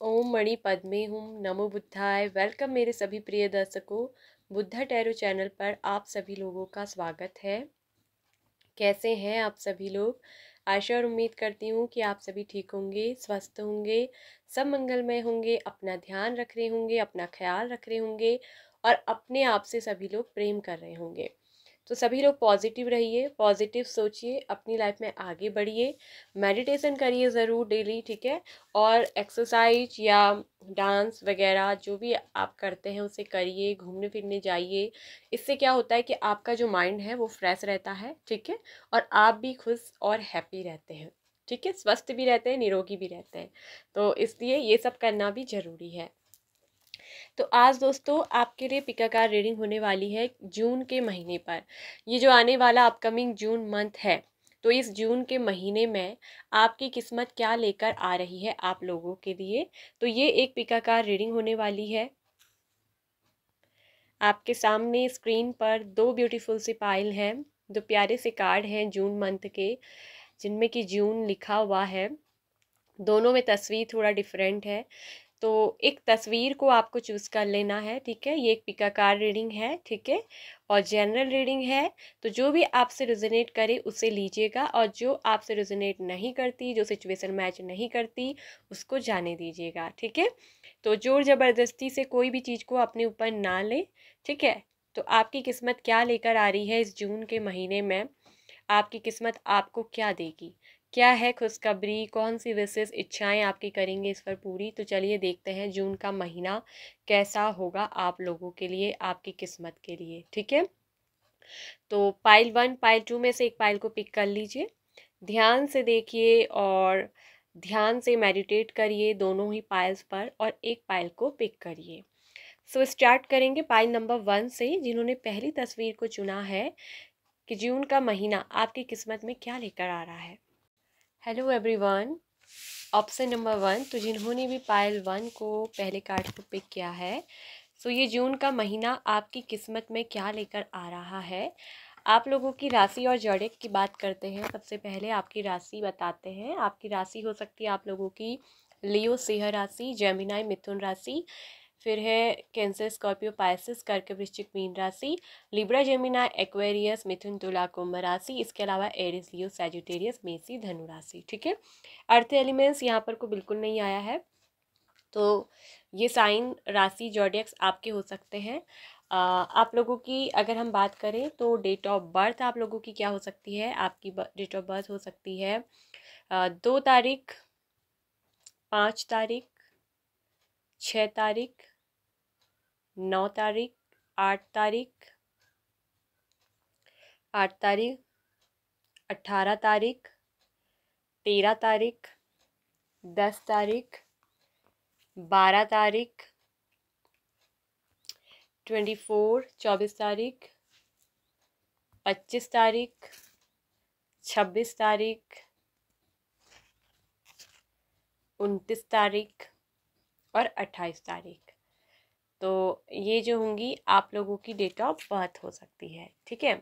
ओम मणि पद्मे हुम नमो बुद्धाय। वेलकम मेरे सभी प्रिय दर्शकों, बुद्धा टैरो चैनल पर आप सभी लोगों का स्वागत है। कैसे हैं आप सभी लोग? आशा और उम्मीद करती हूँ कि आप सभी ठीक होंगे, स्वस्थ होंगे, सब मंगलमय होंगे, अपना ध्यान रख रहे होंगे, अपना ख्याल रख रहे होंगे और अपने आप से सभी लोग प्रेम कर रहे होंगे। तो सभी लोग पॉजिटिव रहिए, पॉजिटिव सोचिए, अपनी लाइफ में आगे बढ़िए, मेडिटेशन करिए ज़रूर डेली, ठीक है। और एक्सरसाइज या डांस वगैरह जो भी आप करते हैं उसे करिए, घूमने फिरने जाइए। इससे क्या होता है कि आपका जो माइंड है वो फ्रेश रहता है, ठीक है। और आप भी खुश और हैप्पी रहते हैं, ठीक है, स्वस्थ भी रहते हैं, निरोगी भी रहते हैं। तो इसलिए ये सब करना भी ज़रूरी है। तो आज दोस्तों आपके लिए पिकाकार रीडिंग होने वाली है जून के महीने पर। ये जो आने वाला अपकमिंग जून मंथ है, तो इस जून के महीने में आपकी किस्मत क्या लेकर आ रही है आप लोगों के लिए। तो ये एक पिकाकार रीडिंग होने वाली है। आपके सामने स्क्रीन पर दो ब्यूटीफुल सी पाइल हैं, दो प्यारे से कार्ड हैं जून मंथ के, जिनमें कि जून लिखा हुआ है। दोनों में तस्वीर थोड़ा डिफरेंट है, तो एक तस्वीर को आपको चूज़ कर लेना है, ठीक है। ये एक पिकाकार रीडिंग है, ठीक है, और जनरल रीडिंग है। तो जो भी आपसे रेजोनेट करे उसे लीजिएगा, और जो आपसे रेजोनेट नहीं करती, जो सिचुएशन मैच नहीं करती, उसको जाने दीजिएगा, ठीक है। तो जोर ज़बरदस्ती से कोई भी चीज़ को अपने ऊपर ना ले, ठीक है। तो आपकी किस्मत क्या लेकर आ रही है इस जून के महीने में, आपकी किस्मत आपको क्या देगी, क्या है खुशखबरी, कौन सी विशेष इच्छाएं आपकी करेंगे इस पर पूरी। तो चलिए देखते हैं जून का महीना कैसा होगा आप लोगों के लिए, आपकी किस्मत के लिए, ठीक है। तो पाइल 1 पाइल 2 में से एक पाइल को पिक कर लीजिए, ध्यान से देखिए और ध्यान से मेडिटेट करिए दोनों ही पाइल्स पर, और एक पाइल को पिक करिए। सो स्टार्ट करेंगे पाइल नंबर 1 से, जिन्होंने पहली तस्वीर को चुना है कि जून का महीना आपकी किस्मत में क्या लेकर आ रहा है। हेलो एवरीवन, ऑप्शन नंबर 1, तो जिन्होंने भी पाइल 1 को पहले कार्ड को पिक किया है, सो ये जून का महीना आपकी किस्मत में क्या लेकर आ रहा है। आप लोगों की राशि और जोड़क की बात करते हैं। सबसे पहले आपकी राशि बताते हैं। आपकी राशि हो सकती है आप लोगों की लियो सिंह राशि, जेमिनाई मिथुन राशि, फिर है कैंसर स्कॉर्पियो पाइसेस कर्क वृश्चिक मीन राशि, लिब्रा जेमिना एक्वेरियस मिथुन तुला कुंभ राशि, इसके अलावा एरिस लियो सैजिटेरियस मेषी धनु राशि, ठीक है। अर्थ एलिमेंट्स यहाँ पर को बिल्कुल नहीं आया है। तो ये साइन राशि जॉडियक्स आपके हो सकते हैं। आप लोगों की अगर हम बात करें तो डेट ऑफ बर्थ आप लोगों की क्या हो सकती है, आपकी डेट ऑफ बर्थ हो सकती है 2 तारीख, 5 तारीख, 6 तारीख, 9 तारीख, 8 तारीख, 8 तारीख, 18 तारीख, 13 तारीख, 10 तारीख, 12 तारीख, 24 तारीख, 25 तारीख, 26 तारीख, 29 तारीख और 28 तारीख। तो ये जो होंगी आप लोगों की डेट ऑफ बर्थ हो सकती है, ठीक है।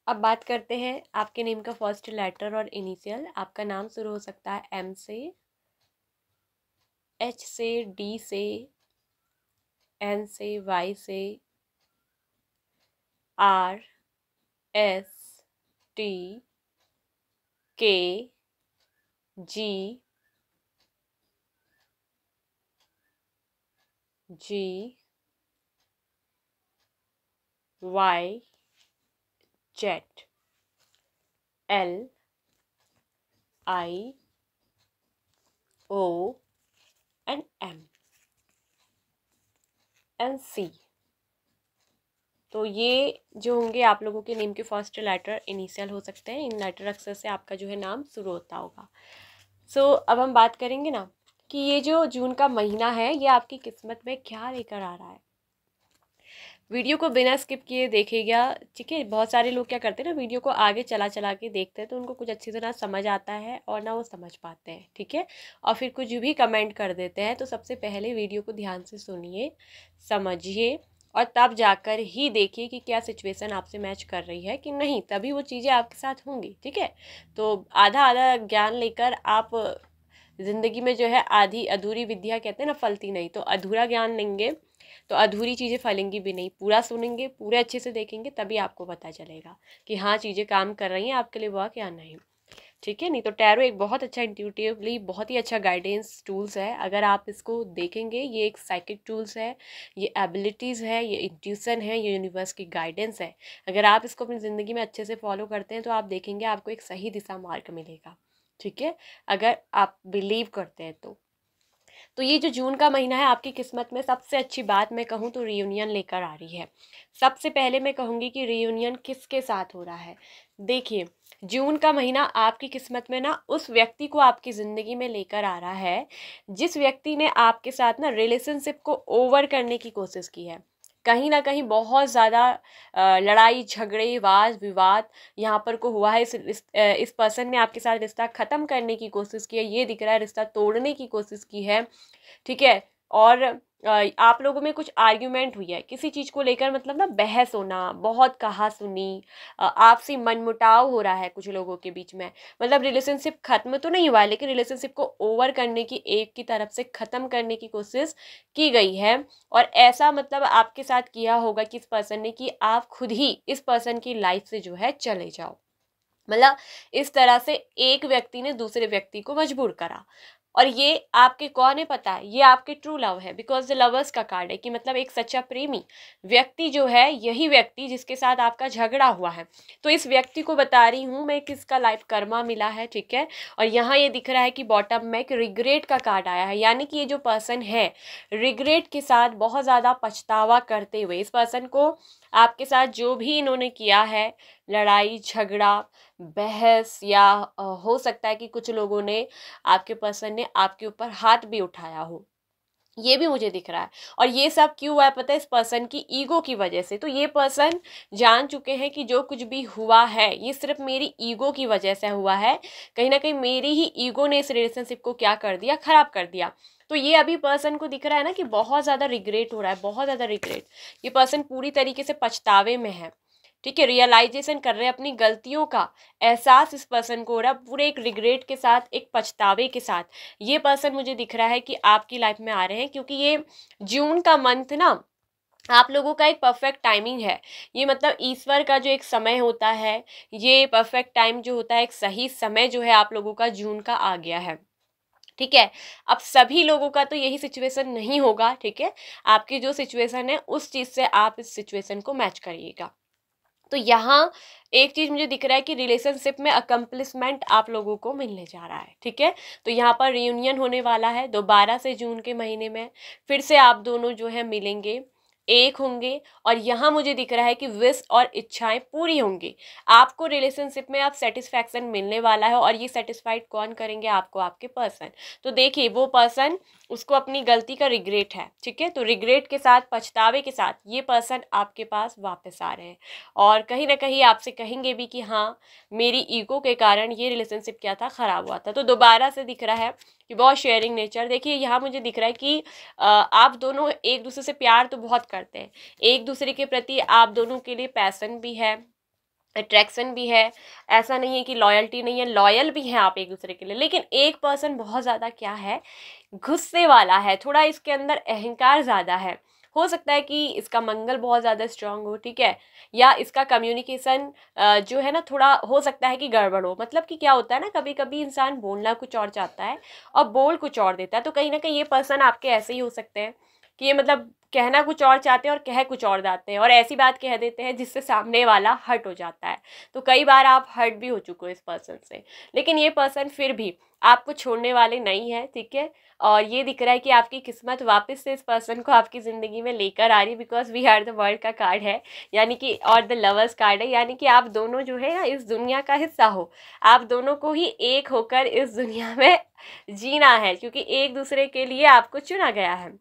अब बात करते हैं आपके नेम का फर्स्ट लेटर और इनिशियल। आपका नाम शुरू हो सकता है एम से, एच से, डी से, एन से, वाई से, are, S, T, K, G, G, Y, Z, L, I, O and M and C. तो ये जो होंगे आप लोगों के नेम के फर्स्ट लेटर इनिशियल हो सकते हैं। इन लेटर अक्षर से आपका जो है नाम शुरू होता होगा। सो अब हम बात करेंगे ना कि ये जो जून का महीना है ये आपकी किस्मत में क्या लेकर आ रहा है। वीडियो को बिना स्किप किए देखिएगा, ठीक है। बहुत सारे लोग क्या करते हैं ना, वीडियो को आगे चला चला के देखते हैं तो उनको कुछ अच्छी तरह समझ आता है और ना वो समझ पाते हैं, ठीक है। और फिर कुछ भी कमेंट कर देते हैं। तो सबसे पहले वीडियो को ध्यान से सुनिए, समझिए और तब जाकर ही देखिए कि क्या सिचुएशन आपसे मैच कर रही है कि नहीं, तभी वो चीज़ें आपके साथ होंगी, ठीक है। तो आधा आधा ज्ञान लेकर आप ज़िंदगी में जो है आधी अधूरी विद्या कहते हैं ना, फलती नहीं। तो अधूरा ज्ञान लेंगे तो अधूरी चीज़ें फलेंगी भी नहीं। पूरा सुनेंगे, पूरे अच्छे से देखेंगे, तभी आपको पता चलेगा कि हाँ चीज़ें काम कर रही हैं आपके लिए वह क्या नहीं। ठीक है, नहीं तो टैरो एक बहुत अच्छा इंट्यूटिवली बहुत ही अच्छा गाइडेंस टूल्स है। अगर आप इसको देखेंगे, ये एक साइकिक टूल्स है, ये एबिलिटीज़ है, ये इंट्यूशन है, ये यूनिवर्स की गाइडेंस है। अगर आप इसको अपनी ज़िंदगी में अच्छे से फॉलो करते हैं तो आप देखेंगे आपको एक सही दिशा मार्ग मिलेगा। ठीक है, अगर आप बिलीव करते हैं तो ये जो जून का महीना है आपकी किस्मत में सबसे अच्छी बात मैं कहूँ तो रियूनियन लेकर आ रही है। सबसे पहले मैं कहूँगी कि रियूनियन किसके साथ हो रहा है। देखिए, जून का महीना आपकी किस्मत में ना उस व्यक्ति को आपकी ज़िंदगी में लेकर आ रहा है जिस व्यक्ति ने आपके साथ ना रिलेशनशिप को ओवर करने की कोशिश की है। कहीं ना कहीं बहुत ज़्यादा लड़ाई झगड़े वाद विवाद यहाँ पर को हुआ है। इस पर्सन ने आपके साथ रिश्ता ख़त्म करने की कोशिश की है, ये दिख रहा है, रिश्ता तोड़ने की कोशिश की है। ठीक है, और आप लोगों में कुछ आर्ग्यूमेंट हुई है किसी चीज़ को लेकर, मतलब ना बहस होना, बहुत कहा सुनी, आपसी मनमुटाव हो रहा है कुछ लोगों के बीच में। मतलब रिलेशनशिप खत्म तो नहीं हुआ है, लेकिन रिलेशनशिप को ओवर करने की, एक की तरफ से ख़त्म करने की कोशिश की गई है। और ऐसा मतलब आपके साथ किया होगा कि इस पर्सन ने, कि आप खुद ही इस पर्सन की लाइफ से जो है चले जाओ। मतलब इस तरह से एक व्यक्ति ने दूसरे व्यक्ति को मजबूर करा। और ये आपके कौन है पता है, ये आपके ट्रू लव है, बिकॉज द लवर्स का कार्ड है कि मतलब एक सच्चा प्रेमी व्यक्ति जो है, यही व्यक्ति जिसके साथ आपका झगड़ा हुआ है। तो इस व्यक्ति को बता रही हूँ मैं किसका लाइफ कर्मा मिला है। ठीक है, और यहाँ ये दिख रहा है कि बॉटम में एक रिग्रेट का कार्ड आया है, यानी कि ये जो पर्सन है रिग्रेट के साथ बहुत ज़्यादा पछतावा करते हुए, इस पर्सन को आपके साथ जो भी इन्होंने किया है, लड़ाई झगड़ा बहस, या हो सकता है कि कुछ लोगों ने, आपके पर्सन ने आपके ऊपर हाथ भी उठाया हो, ये भी मुझे दिख रहा है। और ये सब क्यों हुआ है पता है, इस पर्सन की ईगो की वजह से। तो ये पर्सन जान चुके हैं कि जो कुछ भी हुआ है ये सिर्फ मेरी ईगो की वजह से हुआ है। कहीं ना कहीं मेरी ही ईगो ने इस रिलेशनशिप को क्या कर दिया, खराब कर दिया। तो ये अभी पर्सन को दिख रहा है ना कि बहुत ज़्यादा रिग्रेट हो रहा है, बहुत ज़्यादा रिग्रेट। ये पर्सन पूरी तरीके से पछतावे में है। ठीक है, रियलाइजेशन कर रहे हैं अपनी गलतियों का, एहसास इस पर्सन को हो रहा है पूरे एक रिग्रेट के साथ, एक पछतावे के साथ। ये पर्सन मुझे दिख रहा है कि आपकी लाइफ में आ रहे हैं, क्योंकि ये जून का मंथ ना आप लोगों का एक परफेक्ट टाइमिंग है। ये मतलब ईश्वर का जो एक समय होता है, ये परफेक्ट टाइम जो होता है, एक सही समय जो है आप लोगों का जून का आ गया है। ठीक है, अब सभी लोगों का तो यही सिचुएशन नहीं होगा। ठीक है, आपकी जो सिचुएशन है उस चीज़ से आप इस सिचुएशन को मैच करिएगा। तो यहाँ एक चीज़ मुझे दिख रहा है कि रिलेशनशिप में अकम्पलिशमेंट आप लोगों को मिलने जा रहा है। ठीक है, तो यहाँ पर रियूनियन होने वाला है दोबारा से जून के महीने में, फिर से आप दोनों जो है मिलेंगे, एक होंगे। और यहाँ मुझे दिख रहा है कि विश और इच्छाएं पूरी होंगी। आपको रिलेशनशिप में आप सेटिस्फैक्शन मिलने वाला है, और ये सेटिस्फाइड कौन करेंगे आपको, आपके पर्सन। तो देखिए, वो पर्सन, उसको अपनी गलती का रिग्रेट है। ठीक है, तो रिग्रेट के साथ, पछतावे के साथ ये पर्सन आपके पास वापस आ रहे हैं, और कहीं ना कहीं आपसे कहेंगे भी कि हाँ मेरी ईगो के कारण ये रिलेशनशिप क्या था, ख़राब हुआ था। तो दोबारा से दिख रहा है कि बहुत शेयरिंग नेचर। देखिए, यहाँ मुझे दिख रहा है कि आप दोनों एक दूसरे से प्यार तो बहुत करते हैं, एक दूसरे के प्रति आप दोनों के लिए पैसन भी है, अट्रैक्शन भी है। ऐसा नहीं है कि लॉयल्टी नहीं है, लॉयल भी हैं आप एक दूसरे के लिए। लेकिन एक पर्सन बहुत ज़्यादा क्या है, गुस्से वाला है, थोड़ा इसके अंदर अहंकार ज़्यादा है। हो सकता है कि इसका मंगल बहुत ज़्यादा स्ट्रांग हो। ठीक है, या इसका कम्युनिकेशन जो है ना, थोड़ा हो सकता है कि गड़बड़ हो। मतलब कि क्या होता है ना, कभी कभी इंसान बोलना कुछ और चाहता है और बोल कुछ और देता है। तो कहीं ना कहीं ये पर्सन आपके ऐसे ही हो सकते हैं कि ये मतलब कहना कुछ और चाहते हैं और कह कुछ और जाते हैं, और ऐसी बात कह देते हैं जिससे सामने वाला हर्ट हो जाता है। तो कई बार आप हर्ट भी हो चुके हो इस पर्सन से, लेकिन ये पर्सन फिर भी आपको छोड़ने वाले नहीं है। ठीक है, और ये दिख रहा है कि आपकी किस्मत वापस से इस पर्सन को आपकी ज़िंदगी में लेकर आ रही है, because we are the world का कार्ड है, यानी कि, और द लवर्स कार्ड है, यानी कि आप दोनों जो है ना इस दुनिया का हिस्सा हो। आप दोनों को ही एक होकर इस दुनिया में जीना है, क्योंकि एक दूसरे के लिए आपको चुना गया है।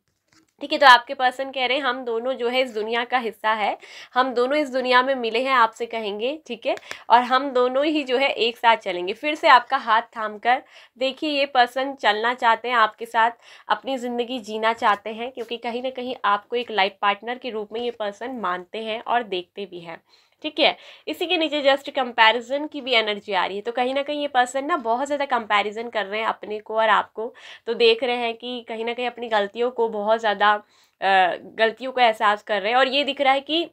ठीक है, तो आपके पर्सन कह रहे हैं हम दोनों जो है इस दुनिया का हिस्सा है, हम दोनों इस दुनिया में मिले हैं, आपसे कहेंगे। ठीक है, और हम दोनों ही जो है एक साथ चलेंगे। फिर से आपका हाथ थाम कर देखिए, ये पर्सन चलना चाहते हैं आपके साथ, अपनी ज़िंदगी जीना चाहते हैं, क्योंकि कहीं ना कहीं आपको एक लाइफ पार्टनर के रूप में ये पर्सन मानते हैं और देखते भी हैं। ठीक है। इसी के नीचे जस्ट कंपैरिजन की भी एनर्जी आ रही है, तो कहीं ना कहीं ये पर्सन ना बहुत ज़्यादा कंपैरिजन कर रहे हैं अपने को और आपको, तो देख रहे हैं कि कहीं ना कहीं अपनी गलतियों को बहुत ज़्यादा गलतियों का एहसास कर रहे हैं। और ये दिख रहा है कि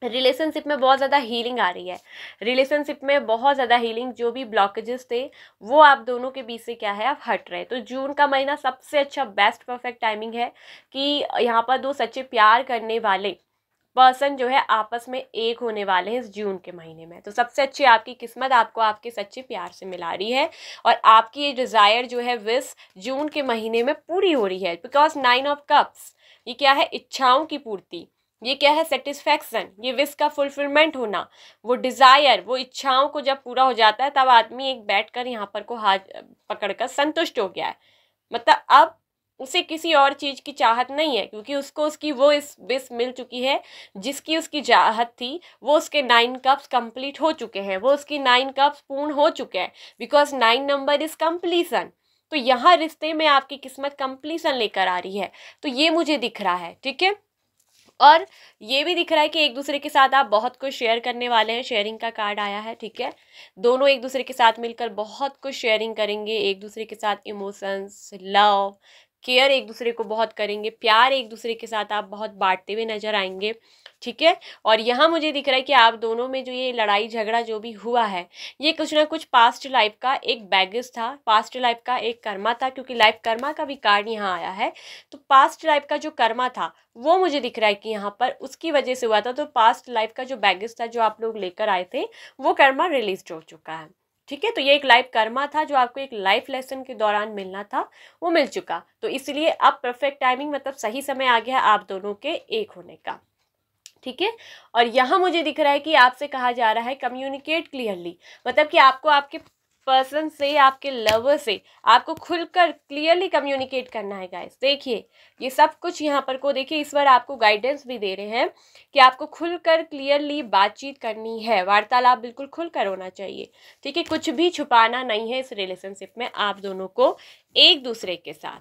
रिलेशनशिप में बहुत ज़्यादा हीलिंग आ रही है, रिलेशनशिप में बहुत ज़्यादा हीलिंग, जो भी ब्लॉकेजेस थे वो आप दोनों के बीच से क्या है आप हट रहे हैं। तो जून का महीना सबसे अच्छा बेस्ट परफेक्ट टाइमिंग है कि यहाँ पर दो सच्चे प्यार करने वाले पर्सन जो है आपस में एक होने वाले हैं इस जून के महीने में। तो सबसे अच्छी आपकी किस्मत आपको आपके सच्चे प्यार से मिला रही है और आपकी ये डिज़ायर जो है विश जून के महीने में पूरी हो रही है। बिकॉज 9 ऑफ कप्स ये क्या है, इच्छाओं की पूर्ति, ये क्या है, सेटिस्फैक्शन, ये विश का फुलफिलमेंट होना, वो डिज़ायर, वो इच्छाओं को जब पूरा हो जाता है तब आदमी एक बैठकर यहाँ पर को हाथ पकड़कर संतुष्ट हो गया है। मतलब अब उसे किसी और चीज़ की चाहत नहीं है, क्योंकि उसको उसकी वो इस विश मिल चुकी है जिसकी उसकी चाहत थी। वो उसके 9 कप्स कंप्लीट हो चुके हैं, वो उसकी 9 कप्स पूर्ण हो चुके हैं, बिकॉज 9 नंबर इज कंप्लीसन। तो यहाँ रिश्ते में आपकी किस्मत कंप्लीसन लेकर आ रही है, तो ये मुझे दिख रहा है, ठीक है। और ये भी दिख रहा है कि एक दूसरे के साथ आप बहुत कुछ शेयर करने वाले हैं, शेयरिंग का कार्ड आया है, ठीक है। दोनों एक दूसरे के साथ मिलकर बहुत कुछ शेयरिंग करेंगे, एक दूसरे के साथ इमोशंस, लव, केयर एक दूसरे को बहुत करेंगे, प्यार एक दूसरे के साथ आप बहुत बांटते हुए नजर आएंगे, ठीक है। और यहाँ मुझे दिख रहा है कि आप दोनों में जो ये लड़ाई झगड़ा जो भी हुआ है ये कुछ ना कुछ पास्ट लाइफ का एक बैगेज था, पास्ट लाइफ का एक कर्मा था, क्योंकि लाइफ कर्मा का भी कार्ड यहाँ आया है। तो पास्ट लाइफ का जो कर्मा था वो मुझे दिख रहा है कि यहाँ पर उसकी वजह से हुआ था। तो पास्ट लाइफ का जो बैगेज था जो आप लोग लेकर आए थे वो कर्मा रिलीज हो चुका है, ठीक है। तो ये एक लाइफ कर्मा था जो आपको एक लाइफ लेसन के दौरान मिलना था, वो मिल चुका। तो इसलिए अब परफेक्ट टाइमिंग, मतलब सही समय आ गया आप दोनों के एक होने का, ठीक है। और यहाँ मुझे दिख रहा है कि आपसे कहा जा रहा है कम्युनिकेट क्लियरली, मतलब कि आपको आपके पर्सन से, आपके लवर से आपको खुलकर क्लियरली कम्युनिकेट करना है गाइस। देखिए ये सब कुछ यहाँ पर को देखिए, ईश्वर आपको गाइडेंस भी दे रहे हैं कि आपको खुलकर क्लियरली बातचीत करनी है, वार्तालाप बिल्कुल खुलकर होना चाहिए, ठीक है। कुछ भी छुपाना नहीं है इस रिलेशनशिप में आप दोनों को एक दूसरे के साथ,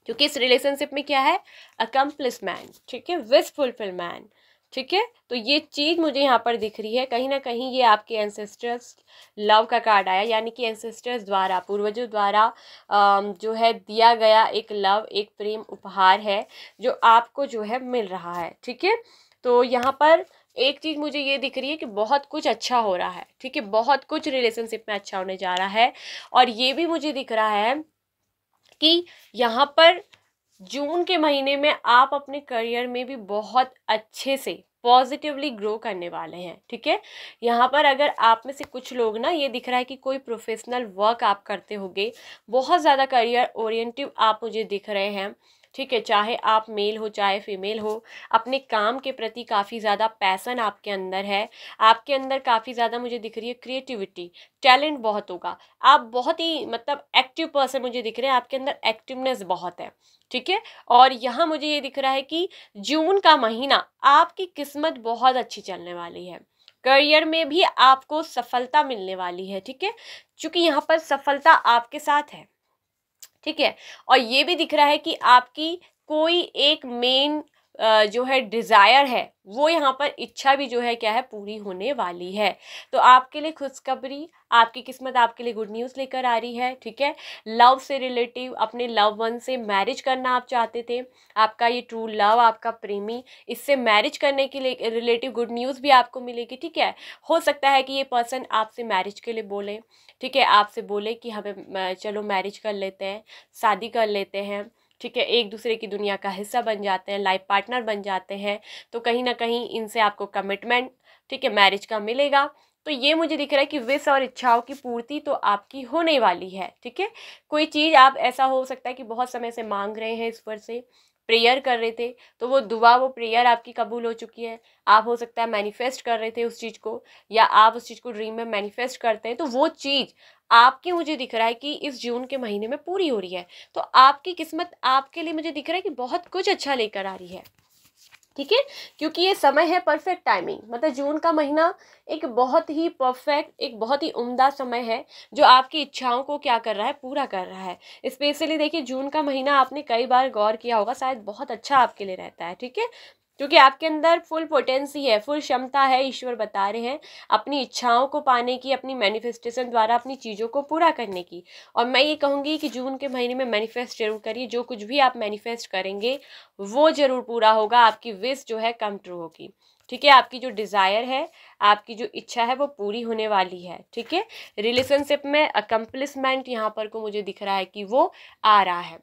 क्योंकि इस रिलेशनशिप में क्या है, अकम्प्लिश मैन, ठीक है, विश फुलफिल मैन, ठीक है। तो ये चीज़ मुझे यहाँ पर दिख रही है, कहीं ना कहीं ये आपके एंसेस्टर्स लव का कार्ड आया, यानी कि एंसेस्टर्स द्वारा, पूर्वजों द्वारा जो है दिया गया एक लव, एक प्रेम उपहार है जो आपको जो है मिल रहा है, ठीक है। तो यहाँ पर एक चीज़ मुझे ये दिख रही है कि बहुत कुछ अच्छा हो रहा है, ठीक है, बहुत कुछ रिलेशनशिप में अच्छा होने जा रहा है। और ये भी मुझे दिख रहा है कि यहाँ पर जून के महीने में आप अपने करियर में भी बहुत अच्छे से पॉजिटिवली ग्रो करने वाले हैं, ठीक है। यहाँ पर अगर आप में से कुछ लोग ना, ये दिख रहा है कि कोई प्रोफेशनल वर्क आप करते होंगे, बहुत ज़्यादा करियर ओरिएंटेड आप मुझे दिख रहे हैं, ठीक है। चाहे आप मेल हो चाहे फीमेल हो, अपने काम के प्रति काफ़ी ज़्यादा पैसन आपके अंदर है, आपके अंदर काफ़ी ज़्यादा मुझे दिख रही है क्रिएटिविटी, टैलेंट बहुत होगा, आप बहुत ही मतलब एक्टिव पर्सन मुझे दिख रहे हैं, आपके अंदर एक्टिवनेस बहुत है, ठीक है। और यहाँ मुझे ये दिख रहा है कि जून का महीना आपकी किस्मत बहुत अच्छी चलने वाली है, करियर में भी आपको सफलता मिलने वाली है, ठीक है, क्योंकि यहाँ पर सफलता आपके साथ है, ठीक है। और ये भी दिख रहा है कि आपकी कोई एक मेन जो है डिज़ायर है, वो यहाँ पर इच्छा भी जो है क्या है पूरी होने वाली है। तो आपके लिए खुशखबरी, आपकी किस्मत आपके लिए गुड न्यूज़ लेकर आ रही है, ठीक है। लव से रिलेटिव, अपने लव वन से मैरिज करना आप चाहते थे, आपका ये ट्रू लव, आपका प्रेमी, इससे मैरिज करने के लिए रिलेटिव गुड न्यूज़ भी आपको मिलेगी, ठीक है। हो सकता है कि ये पर्सन आपसे मैरिज के लिए बोले, ठीक है, आपसे बोले कि हमें चलो मैरिज कर लेते हैं, शादी कर लेते हैं, ठीक है, एक दूसरे की दुनिया का हिस्सा बन जाते हैं, लाइफ पार्टनर बन जाते हैं। तो कहीं ना कहीं इनसे आपको कमिटमेंट, ठीक है, मैरिज का मिलेगा। तो ये मुझे दिख रहा है कि विश और इच्छाओं की पूर्ति तो आपकी होने वाली है, ठीक है। कोई चीज़ आप ऐसा हो सकता है कि बहुत समय से मांग रहे हैं, ईश्वर से प्रेयर कर रहे थे, तो वो दुआ, वो प्रेयर आपकी कबूल हो चुकी है। आप हो सकता है मैनिफेस्ट कर रहे थे उस चीज़ को, या आप उस चीज़ को ड्रीम में मैनिफेस्ट करते हैं, तो वो चीज़ आपकी मुझे दिख रहा है कि इस जून के महीने में पूरी हो रही है। तो आपकी किस्मत आपके लिए मुझे दिख रहा है कि बहुत कुछ अच्छा लेकर आ रही है, ठीक है, क्योंकि ये समय है परफेक्ट टाइमिंग, मतलब जून का महीना एक बहुत ही परफेक्ट, एक बहुत ही उम्दा समय है जो आपकी इच्छाओं को क्या कर रहा है, पूरा कर रहा है। स्पेशली देखिए जून का महीना आपने कई बार गौर किया होगा, शायद बहुत अच्छा आपके लिए रहता है, ठीक है, क्योंकि आपके अंदर फुल पोटेंसी है, फुल क्षमता है, ईश्वर बता रहे हैं अपनी इच्छाओं को पाने की, अपनी मैनिफेस्टेशन द्वारा अपनी चीज़ों को पूरा करने की। और मैं ये कहूँगी कि जून के महीने में मैनिफेस्ट जरूर करिए, जो कुछ भी आप मैनिफेस्ट करेंगे वो ज़रूर पूरा होगा, आपकी विश जो है कम ट्रू होगी। ठीक है, आपकी जो डिज़ायर है, आपकी जो इच्छा है वो पूरी होने वाली है। ठीक है, रिलेशनशिप में अकम्पलिशमेंट यहाँ पर को मुझे दिख रहा है कि वो आ रहा है।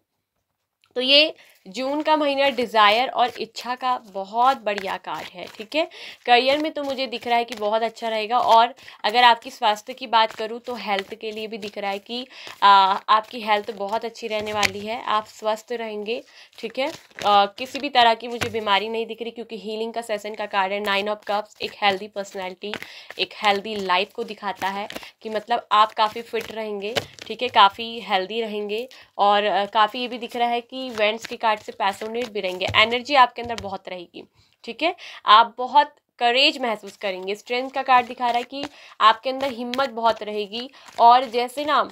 तो ये जून का महीना डिज़ायर और इच्छा का बहुत बढ़िया कार्ड है। ठीक है, करियर में तो मुझे दिख रहा है कि बहुत अच्छा रहेगा। और अगर आपकी स्वास्थ्य की बात करूँ तो हेल्थ के लिए भी दिख रहा है कि आपकी हेल्थ बहुत अच्छी रहने वाली है, आप स्वस्थ रहेंगे। ठीक है, किसी भी तरह की मुझे बीमारी नहीं दिख रही, क्योंकि हीलिंग का सेशन का कार्ड है। 9 ऑफ कप्स एक हेल्दी पर्सनैलिटी, एक हेल्दी लाइफ को दिखाता है कि मतलब आप काफ़ी फिट रहेंगे। ठीक है, काफ़ी हेल्दी रहेंगे। और काफ़ी ये भी दिख रहा है कि इवेंट्स के कार्ड से पैशनेट भी रहेंगे, एनर्जी आपके अंदर बहुत रहेगी। ठीक है, आप बहुत करेज महसूस करेंगे। स्ट्रेंथ का कार्ड दिखा रहा है कि आपके अंदर हिम्मत बहुत रहेगी। और जैसे ना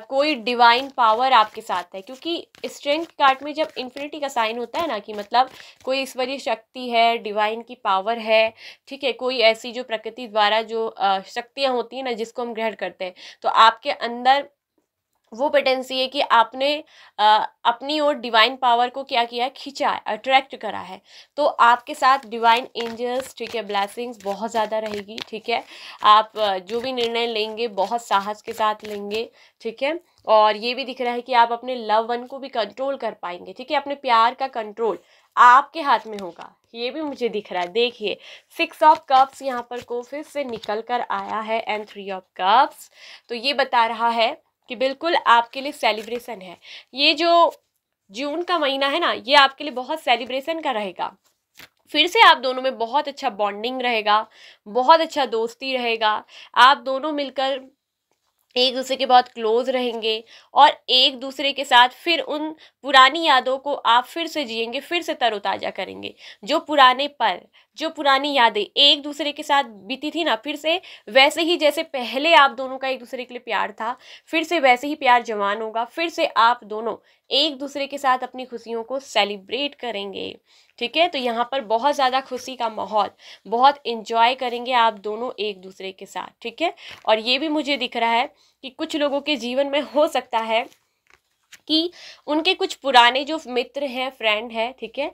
कोई डिवाइन पावर आपके साथ है, क्योंकि स्ट्रेंथ कार्ड में जब इन्फिनिटी का साइन होता है ना कि मतलब कोई ईश्वरीय शक्ति है, डिवाइन की पावर है। ठीक है, कोई ऐसी जो प्रकृति द्वारा जो शक्तियाँ होती हैं ना जिसको हम ग्रहण करते हैं, तो आपके अंदर वो पोटेंसी है कि आपने अपनी ओर डिवाइन पावर को क्या किया है, खींचा है, अट्रैक्ट करा है। तो आपके साथ डिवाइन एंजल्स, ठीक है, ब्लेसिंग्स बहुत ज़्यादा रहेगी। ठीक है, आप जो भी निर्णय लेंगे बहुत साहस के साथ लेंगे। ठीक है, और ये भी दिख रहा है कि आप अपने लव वन को भी कंट्रोल कर पाएंगे। ठीक है, अपने प्यार का कंट्रोल आपके हाथ में होगा, ये भी मुझे दिख रहा है। देखिए 6 ऑफ कप्स यहाँ पर को फिर से निकल कर आया है एंड 3 ऑफ कप्स। तो ये बता रहा है कि बिल्कुल आपके लिए सेलिब्रेशन है। ये जो जून का महीना है ना, ये आपके लिए बहुत सेलिब्रेशन का रहेगा। फिर से आप दोनों में बहुत अच्छा बॉन्डिंग रहेगा, बहुत अच्छा दोस्ती रहेगा। आप दोनों मिलकर एक दूसरे के बहुत क्लोज रहेंगे और एक दूसरे के साथ फिर उन पुरानी यादों को आप फिर से जिएंगे, फिर से तरोताज़ा करेंगे। जो पुराने पल, जो पुरानी यादें एक दूसरे के साथ बीती थी ना, फिर से वैसे ही जैसे पहले आप दोनों का एक दूसरे के लिए प्यार था, फिर से वैसे ही प्यार जवान होगा। फिर से आप दोनों एक दूसरे के साथ अपनी खुशियों को सेलिब्रेट करेंगे। ठीक है, तो यहाँ पर बहुत ज़्यादा खुशी का माहौल, बहुत इंजॉय करेंगे आप दोनों एक दूसरे के साथ। ठीक है, और ये भी मुझे दिख रहा है कि कुछ लोगों के जीवन में हो सकता है कि उनके कुछ पुराने जो मित्र हैं, फ्रेंड हैं। ठीक है,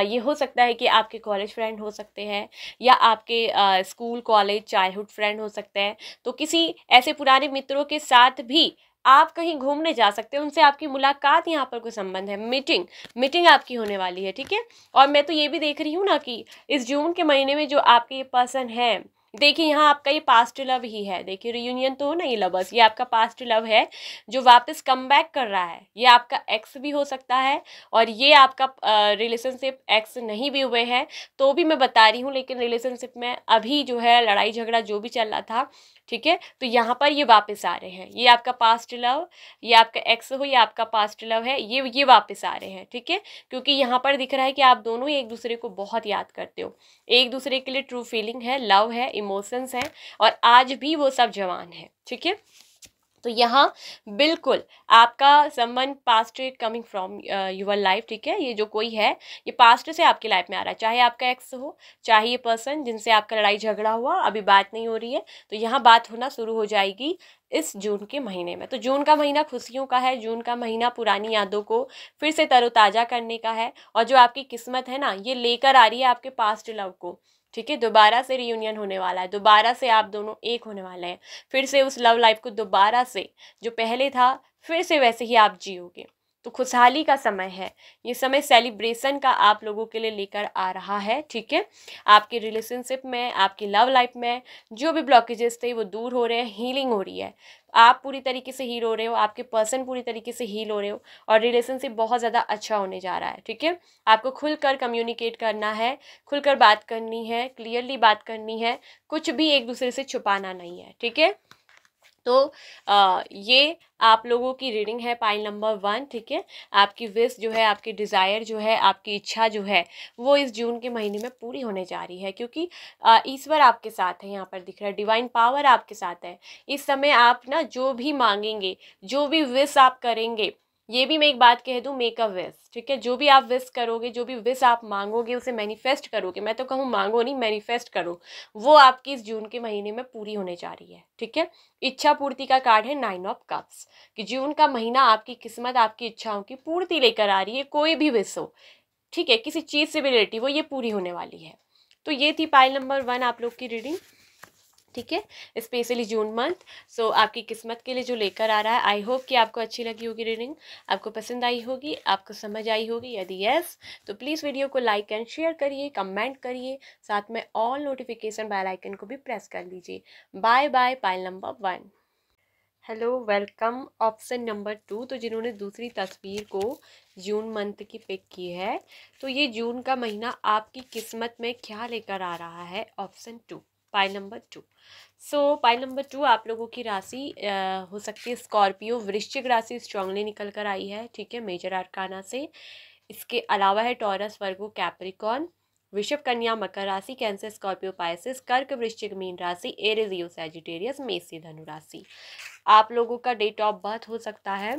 ये हो सकता है कि आपके कॉलेज फ्रेंड हो सकते हैं, या आपके स्कूल कॉलेज चाइल्डहुड फ्रेंड हो सकते हैं। तो किसी ऐसे पुराने मित्रों के साथ भी आप कहीं घूमने जा सकते हैं, उनसे आपकी मुलाकात, यहाँ पर कोई संबंध है, मीटिंग आपकी होने वाली है। ठीक है, और मैं तो ये भी देख रही हूँ ना कि इस जून के महीने में जो आपके ये पर्सन है, देखिए यहाँ आपका ये पास्ट लव ही है। देखिए रियूनियन तो हो ना, ये लवर्स, ये आपका पास्ट लव है जो वापस कम बैक कर रहा है। ये आपका एक्स भी हो सकता है, और ये आपका रिलेशनशिप एक्स नहीं भी हुए हैं तो भी मैं बता रही हूँ, लेकिन रिलेशनशिप में अभी जो है लड़ाई झगड़ा जो भी चल रहा था, ठीक है, तो यहाँ पर ये वापस आ रहे हैं। ये आपका पास्ट लव, ये आपका एक्स हो, ये आपका पास्ट लव है, ये वापस आ रहे हैं। ठीक है, क्योंकि यहाँ पर दिख रहा है कि आप दोनों ही एक दूसरे को बहुत याद करते हो, एक दूसरे के लिए ट्रू फीलिंग है, लव है, इमोशंस हैं, और आज भी वो सब जवान है। ठीक है, तो यहाँ बिल्कुल आपका संबंध past coming from your life. ठीक है, ये जो कोई है ये पास्ट से आपकी लाइफ में आ रहा है, चाहे आपका एक्स हो, चाहे ये पर्सन जिनसे आपका लड़ाई झगड़ा हुआ अभी बात नहीं हो रही है, तो यहाँ बात होना शुरू हो जाएगी इस जून के महीने में। तो जून का महीना खुशियों का है, जून का महीना पुरानी यादों को फिर से तरोताज़ा करने का है, और जो आपकी किस्मत है ना, ये लेकर आ रही है आपके पास्ट लव को। ठीक है, दोबारा से रियूनियन होने वाला है, दोबारा से आप दोनों एक होने वाले हैं, फिर से उस लव लाइफ को दोबारा से जो पहले था फिर से वैसे ही आप जियोगे। तो खुशहाली का समय है, ये समय सेलिब्रेशन का आप लोगों के लिए लेकर आ रहा है। ठीक है, आपके रिलेशनशिप में, आपकी लव लाइफ में जो भी ब्लॉकेजेस थे वो दूर हो रहे हैं, हीलिंग हो रही है, आप पूरी तरीके से हील हो रहे हो, आपके पर्सन पूरी तरीके से हील हो रहे हो, और रिलेशनशिप बहुत ज़्यादा अच्छा होने जा रहा है। ठीक है, आपको खुलकर कम्युनिकेट करना है, खुलकर बात करनी है, क्लियरली बात करनी है, कुछ भी एक दूसरे से छुपाना नहीं है। ठीक है, तो ये आप लोगों की रीडिंग है पाइल नंबर 1। ठीक है, आपकी विश जो है, आपकी डिज़ायर जो है, आपकी इच्छा जो है, वो इस जून के महीने में पूरी होने जा रही है, क्योंकि ईश्वर आपके साथ है, यहाँ पर दिख रहा है डिवाइन पावर आपके साथ है। इस समय आप ना जो भी मांगेंगे, जो भी विश आप करेंगे, ये भी मैं एक बात कह दूं, मेक अ विश, ठीक है। जो भी आप विश करोगे, जो भी विश आप मांगोगे, उसे मैनिफेस्ट करोगे, मैं तो कहूँ मांगो नहीं, मैनिफेस्ट करो, वो आपकी इस जून के महीने में पूरी होने जा रही है, ठीक है। इच्छा पूर्ति का कार्ड है 9 ऑफ कप्स, कि जून का महीना आपकी किस्मत, आपकी इच्छाओं की पूर्ति लेकर आ रही है। कोई भी विश हो, ठीक है, किसी चीज़ से भी रिलेटिव हो, ये पूरी होने वाली है। तो ये थी पाइल नंबर 1 आप लोग की रीडिंग, ठीक है, स्पेशली जून मंथ। सो आपकी किस्मत के लिए जो लेकर आ रहा है, आई होप कि आपको अच्छी लगी होगी रीडिंग, आपको पसंद आई होगी, आपको समझ आई होगी। यदि यस तो प्लीज़ वीडियो को लाइक एंड शेयर करिए, कमेंट करिए, साथ में ऑल नोटिफिकेशन बेल आइकन को भी प्रेस कर लीजिए। बाय बाय पाइल number 1। Hello, welcome option number 2। तो जिन्होंने दूसरी तस्वीर को जून मंथ की पिक की है, तो ये जून का महीना आपकी किस्मत में क्या लेकर आ रहा है, ऑप्शन 2, पाइल नंबर 2। सो पाइल नंबर 2 आप लोगों की राशि हो सकती है स्कॉर्पियो, वृश्चिक राशि स्ट्रांगली निकल कर आई है, ठीक है, मेजर आर्काना से। इसके अलावा है टॉरस, वर्गो, कैप्रिकॉन, वृषभ, कन्या, मकर राशि, कैंसर, स्कॉर्पियो, पाइसेस, कर्क, वृश्चिक, मीन राशि, एरीज, लियो, सैजिटेरियस, मेष से धनु राशि। आप लोगों का डेट ऑफ बर्थ हो सकता है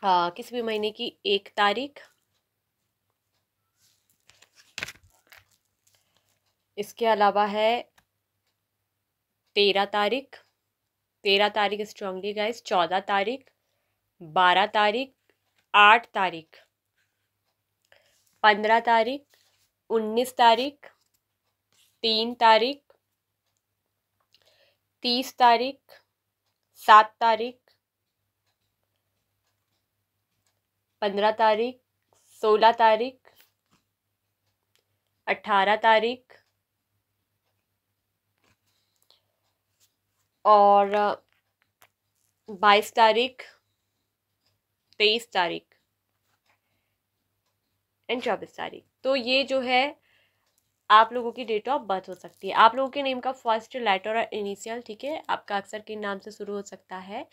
किसी भी महीने की 1 तारीख, इसके अलावा है 13 तारीख, 13 तारीख स्ट्रांगली गाइस, 14 तारीख, 12 तारीख, 8 तारीख, 15 तारीख, 19 तारीख, 3 तारीख, 30 तारीख, 7 तारीख, 15 तारीख, 16 तारीख, 18 तारीख और 22 तारीख, 23 तारीख एंड 24 तारीख। तो ये जो है आप लोगों की डेट ऑफ बर्थ हो सकती है। आप लोगों के नेम का फर्स्ट लेटर और इनिशियल, ठीक है, आपका अक्सर किन नाम से शुरू हो सकता है।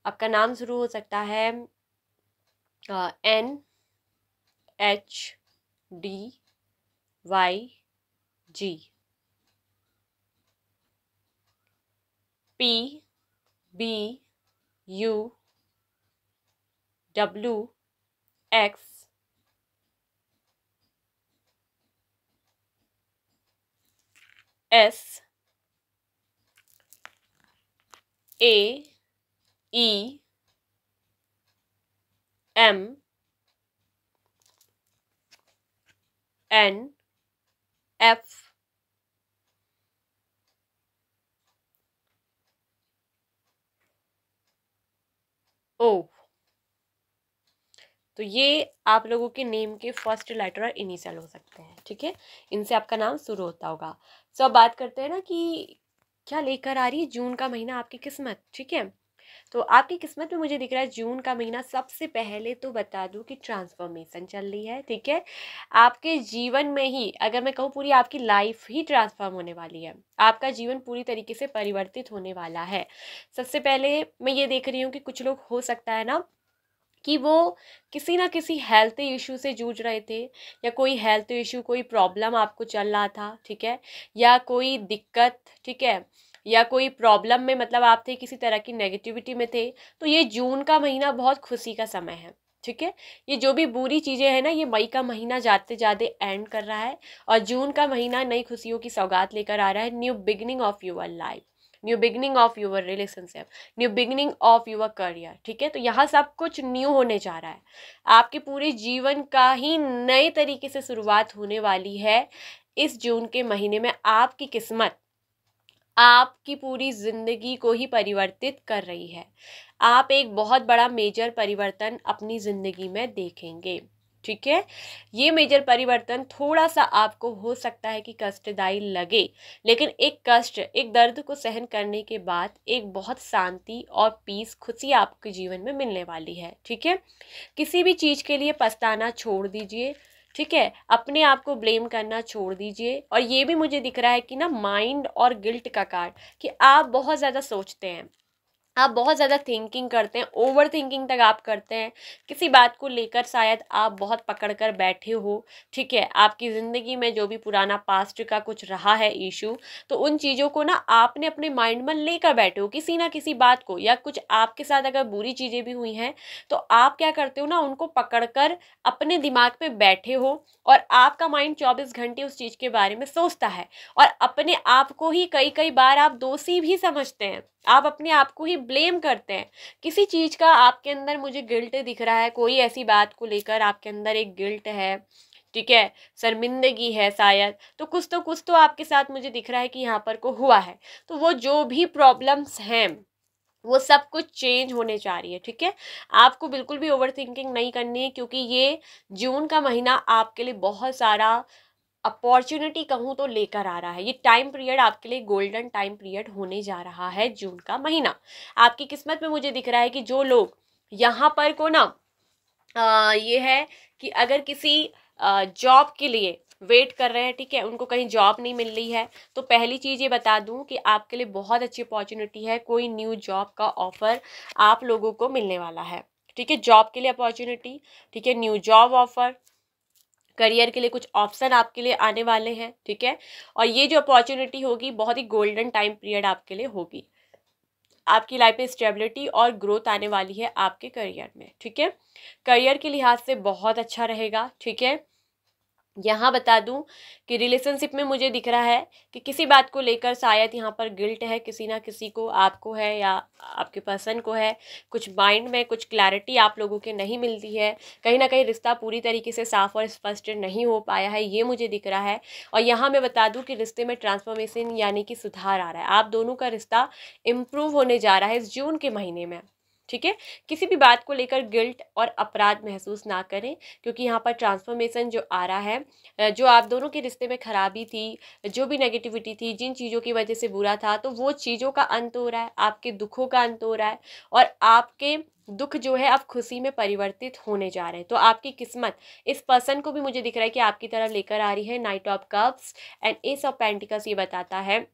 आपका नाम शुरू हो सकता है NHDYG, PBUWX, AEMNFO। तो ये आप लोगों के नेम के फर्स्ट लेटर और इनिशियल हो सकते हैं, ठीक है, इनसे आपका नाम शुरू होता होगा। सो अब बात करते हैं ना कि क्या लेकर आ रही है जून का महीना आपकी किस्मत, ठीक है। तो आपकी किस्मत में मुझे दिख रहा है जून का महीना, सबसे पहले तो बता दूं कि ट्रांसफॉर्मेशन चल रही है, ठीक है। आपके जीवन में ही, अगर मैं कहूँ पूरी आपकी लाइफ ही ट्रांसफॉर्म होने वाली है, आपका जीवन पूरी तरीके से परिवर्तित होने वाला है। सबसे पहले मैं ये देख रही हूँ कि कुछ लोग हो सकता है ना कि वो किसी ना किसी हेल्थ इशू से जूझ रहे थे, या कोई हेल्थ इशू, कोई प्रॉब्लम आपको चल रहा था, ठीक है, या कोई दिक्कत, ठीक है, या कोई प्रॉब्लम में मतलब आप थे किसी तरह की नेगेटिविटी में थे। तो ये जून का महीना बहुत खुशी का समय है, ठीक है। ये जो भी बुरी चीज़ें हैं ना, ये मई का महीना जाते जाते एंड कर रहा है, और जून का महीना नई खुशियों की सौगात लेकर आ रहा है। New beginning of your life, new beginning of your relationship, new beginning of your career, ठीक है। तो यहाँ सब कुछ न्यू होने जा रहा है, आपके पूरे जीवन का ही नए तरीके से शुरुआत होने वाली है इस जून के महीने में। आपकी किस्मत आपकी पूरी जिंदगी को ही परिवर्तित कर रही है। आप एक बहुत बड़ा मेजर परिवर्तन अपनी जिंदगी में देखेंगे, ठीक है। ये मेजर परिवर्तन थोड़ा सा आपको हो सकता है कि कष्टदायी लगे, लेकिन एक कष्ट, एक दर्द को सहन करने के बाद एक बहुत शांति और पीस, खुशी आपके जीवन में मिलने वाली है, ठीक है। किसी भी चीज़ के लिए पछताना छोड़ दीजिए, ठीक है, अपने आप को ब्लेम करना छोड़ दीजिए। और ये भी मुझे दिख रहा है कि ना माइंड और गिल्ट का कार्ड, कि आप बहुत ज़्यादा सोचते हैं, आप बहुत ज़्यादा थिंकिंग करते हैं, ओवर थिंकिंग तक आप करते हैं, किसी बात को लेकर शायद आप बहुत पकड़ कर बैठे हो, ठीक है। आपकी ज़िंदगी में जो भी पुराना पास्ट का कुछ रहा है इशू, तो उन चीज़ों को ना आपने अपने माइंड में लेकर बैठे हो, किसी ना किसी बात को, या कुछ आपके साथ अगर बुरी चीज़ें भी हुई हैं तो आप क्या करते हो ना, उनको पकड़ कर अपने दिमाग में बैठे हो, और आपका माइंड 24 घंटे उस चीज़ के बारे में सोचता है, और अपने आप को ही कई कई बार आप दोषी भी समझते हैं, आप अपने आप को ही ब्लेम करते हैं। किसी चीज़ का आपके अंदर मुझे गिल्ट दिख रहा है, कोई ऐसी बात को लेकर आपके अंदर एक गिल्ट है, ठीक है, शर्मिंदगी है शायद, तो कुछ तो आपके साथ मुझे दिख रहा है कि यहाँ पर को हुआ है। तो वो जो भी प्रॉब्लम्स हैं वो सब कुछ चेंज होने जा रही है, ठीक है। आपको बिल्कुल भी ओवर थिंकिंग नहीं करनी है, क्योंकि ये जून का महीना आपके लिए बहुत सारा अपॉर्चुनिटी कहूँ तो लेकर आ रहा है। ये टाइम पीरियड आपके लिए गोल्डन टाइम पीरियड होने जा रहा है, जून का महीना। आपकी किस्मत में मुझे दिख रहा है कि जो लोग यहाँ पर को ना ये है कि अगर किसी जॉब के लिए वेट कर रहे हैं, ठीक है, उनको कहीं जॉब नहीं मिल रही है, तो पहली चीज़ ये बता दूं कि आपके लिए बहुत अच्छी अपॉर्चुनिटी है, कोई न्यू जॉब का ऑफर आप लोगों को मिलने वाला है, ठीक है। जॉब के लिए अपॉर्चुनिटी, ठीक है, न्यू जॉब ऑफर, करियर के लिए कुछ ऑप्शन आपके लिए आने वाले हैं, ठीक है। और ये जो अपॉर्चुनिटी होगी बहुत ही गोल्डन टाइम पीरियड आपके लिए होगी। आपकी लाइफ में स्टेबिलिटी और ग्रोथ आने वाली है आपके करियर में, ठीक है। करियर के लिहाज से बहुत अच्छा रहेगा, ठीक है। यहाँ बता दूं कि रिलेशनशिप में मुझे दिख रहा है कि किसी बात को लेकर शायद यहाँ पर गिल्ट है, किसी ना किसी को, आपको है या आपके पर्सन को है, कुछ माइंड में कुछ क्लैरिटी आप लोगों के नहीं मिलती है, कहीं ना कहीं रिश्ता पूरी तरीके से साफ और स्पष्ट नहीं हो पाया है, ये मुझे दिख रहा है। और यहाँ मैं बता दूं कि रिश्ते में ट्रांसफॉर्मेशन यानी कि सुधार आ रहा है, आप दोनों का रिश्ता इम्प्रूव होने जा रहा है इस जून के महीने में, ठीक है। किसी भी बात को लेकर गिल्ट और अपराध महसूस ना करें, क्योंकि यहाँ पर ट्रांसफॉर्मेशन जो आ रहा है, जो आप दोनों के रिश्ते में खराबी थी, जो भी नेगेटिविटी थी, जिन चीज़ों की वजह से बुरा था, तो वो चीज़ों का अंत हो रहा है, आपके दुखों का अंत हो रहा है, और आपके दुख जो है अब खुशी में परिवर्तित होने जा रहे हैं। तो आपकी किस्मत इस पर्सन को भी मुझे दिख रहा है कि आपकी तरह लेकर आ रही है। Night of cups and S of pentacles ये बताता है,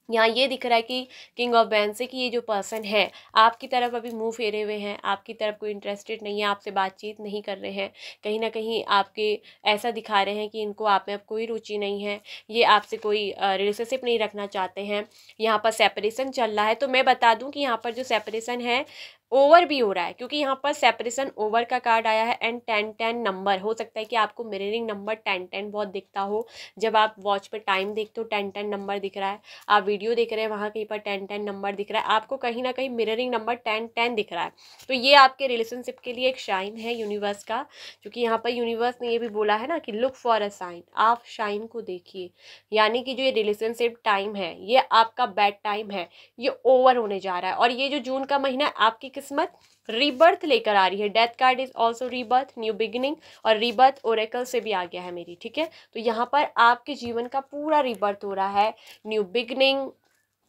यहाँ ये दिख रहा है कि किंग ऑफ बैंड से कि ये जो पर्सन है आपकी तरफ अभी मुंह फेरे हुए हैं, आपकी तरफ कोई इंटरेस्टेड नहीं है, आपसे बातचीत नहीं कर रहे हैं, कहीं ना कहीं आपके ऐसा दिखा रहे हैं कि इनको आप में अब कोई रुचि नहीं है, ये आपसे कोई रिलेशनशिप नहीं रखना चाहते हैं। यहाँ पर सेपरेशन चल रहा है, तो मैं बता दूं कि यहाँ पर जो सेपरेशन है ओवर भी हो रहा है, क्योंकि यहाँ पर सेपरेशन ओवर का कार्ड आया है, एंड 10-10 नंबर हो सकता है कि आपको मिररिंग नंबर 10-10 बहुत दिखता हो। जब आप वॉच पे टाइम देखते हो 10-10 नंबर दिख रहा है, आप वीडियो देख रहे हैं वहाँ कहीं पर 10-10 नंबर दिख रहा है, आपको कहीं ना कहीं मिररिंग नंबर 10-10 दिख रहा है। तो ये आपके रिलेशनशिप के लिए एक शाइन है यूनिवर्स का, क्योंकि यहाँ पर यूनिवर्स ने ये भी बोला है ना कि लुक फॉर अ साइन, आप शाइन को देखिए, यानी कि जो ये रिलेशनशिप टाइम है ये आपका बैड टाइम है, ये ओवर होने जा रहा है। और ये जो जून का महीना है आपकी किस्मत रीबर्थ लेकर आ रही है। Death card is also rebirth, new beginning, और रीबर्थ ओरेकल से भी आ गया है मेरी, ठीक है। तो यहाँ पर आपके जीवन का पूरा रीबर्थ हो रहा है, न्यू बिगिनिंग,